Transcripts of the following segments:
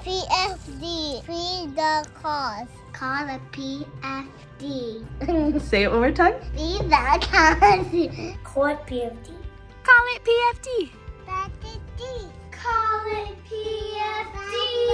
PFD, feed the cause. Call it PFD. Say it one more time. Feed the cause. Call it PFD. Call it PFD. Call it PFD.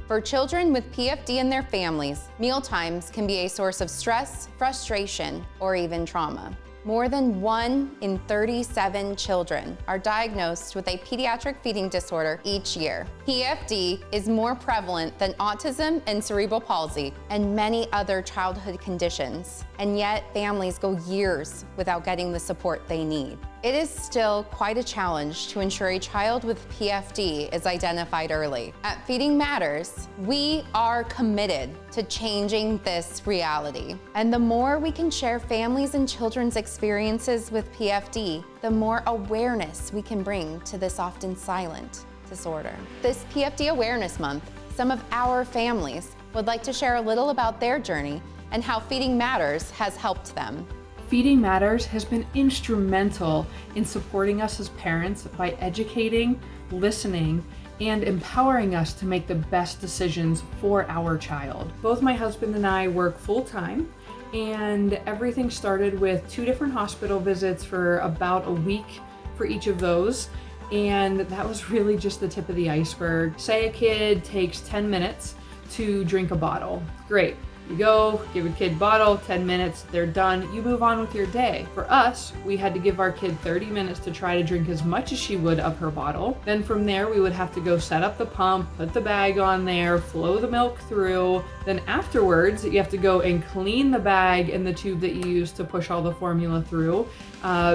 For children with PFD and their families, mealtimes can be a source of stress, frustration, or even trauma. More than 1 in 37 children are diagnosed with a pediatric feeding disorder each year. PFD is more prevalent than autism and cerebral palsy and many other childhood conditions, and yet families go years without getting the support they need. It is still quite a challenge to ensure a child with PFD is identified early. At Feeding Matters, we are committed to changing this reality. And the more we can share families and children's experiences with PFD, the more awareness we can bring to this often silent disorder. This PFD Awareness Month, some of our families would like to share a little about their journey and how Feeding Matters has helped them. Feeding Matters has been instrumental in supporting us as parents by educating, listening, and empowering us to make the best decisions for our child. Both my husband and I work full-time, and everything started with 2 different hospital visits for about a week for each of those. And that was really just the tip of the iceberg. Say a kid takes 10 minutes to drink a bottle. Great. You go, give a kid a bottle, 10 minutes, they're done, you move on with your day. For us, we had to give our kid 30 minutes to try to drink as much as she would of her bottle. Then from there, we would have to go set up the pump, put the bag on there, flow the milk through. Then afterwards, you have to go and clean the bag and the tube that you use to push all the formula through,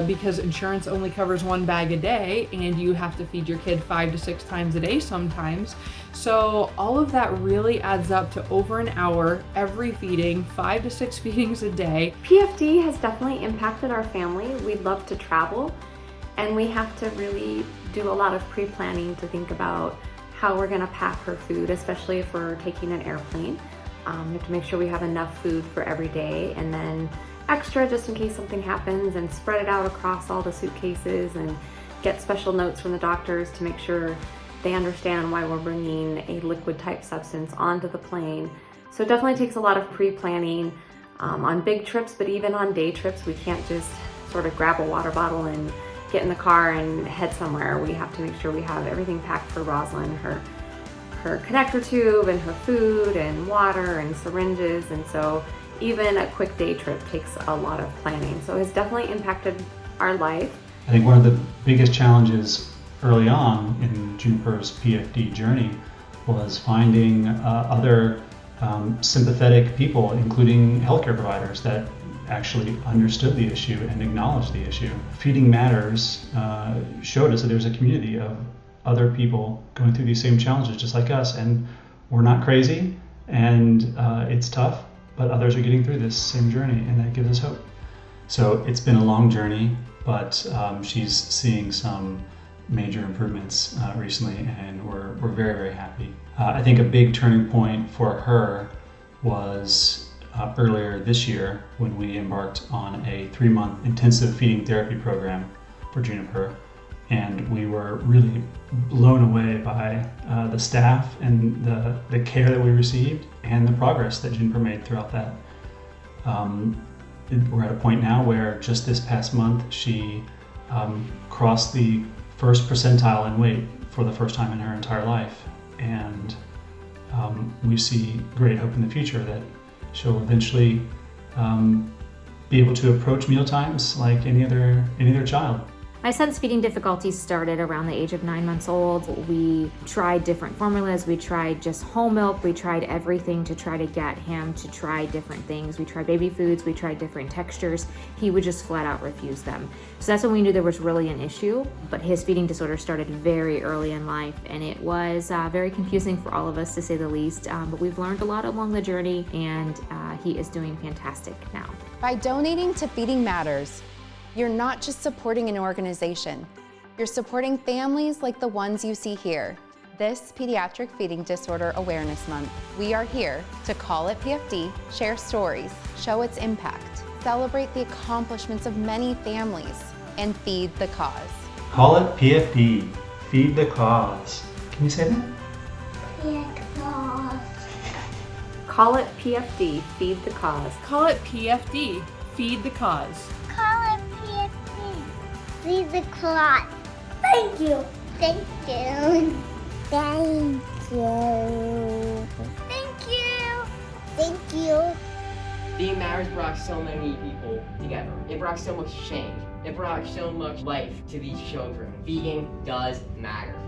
because insurance only covers 1 bag a day, and you have to feed your kid 5 to 6 times a day sometimes. So all of that really adds up to over an hour every feeding, 5 to 6 feedings a day. PFD has definitely impacted our family. We love to travel, and we have to really do a lot of pre-planning to think about how we're gonna pack her food, especially if we're taking an airplane. We have to make sure we have enough food for every day, and then extra just in case something happens, and spread it out across all the suitcases, and get special notes from the doctors to make sure they understand why we're bringing a liquid type substance onto the plane. So it definitely takes a lot of pre-planning on big trips, but even on day trips, we can't just sort of grab a water bottle and get in the car and head somewhere. We have to make sure we have everything packed for Rosalind, her connector tube and her food and water and syringes. And so even a quick day trip takes a lot of planning. So it's definitely impacted our life. I think one of the biggest challenges early on in Juniper's PFD journey was finding other sympathetic people, including healthcare providers that actually understood the issue and acknowledged the issue. Feeding Matters showed us that there's a community of other people going through these same challenges just like us, and we're not crazy, and it's tough, but others are getting through this same journey, and that gives us hope. So it's been a long journey, but she's seeing some major improvements recently, and we're very, very happy. I think a big turning point for her was earlier this year when we embarked on a 3-month intensive feeding therapy program for Juniper, and we were really blown away by the staff and the care that we received and the progress that Juniper made throughout that. We're at a point now where just this past month she crossed the first percentile in weight for the first time in her entire life, and we see great hope in the future that she'll eventually be able to approach mealtimes like any other child. My son's feeding difficulties started around the age of 9 months old. We tried different formulas. We tried just whole milk. We tried everything to try to get him to try different things. We tried baby foods. We tried different textures. He would just flat out refuse them. So that's when we knew there was really an issue. But his feeding disorder started very early in life, and it was very confusing for all of us, to say the least. But we've learned a lot along the journey, and he is doing fantastic now. By donating to Feeding Matters, you're not just supporting an organization, you're supporting families like the ones you see here. This Pediatric Feeding Disorder Awareness Month, we are here to call it PFD, share stories, show its impact, celebrate the accomplishments of many families, and feed the cause. Call it PFD, feed the cause. Can you say that? Call it PFD, feed the cause. Call it PFD, feed the cause. Call it PFD. Feed the cause. Thank you. Thank you. Thank you. Thank you. Thank you. Being married brought so many people together. It brought so much change. It brought so much life to these children. Vegan does matter.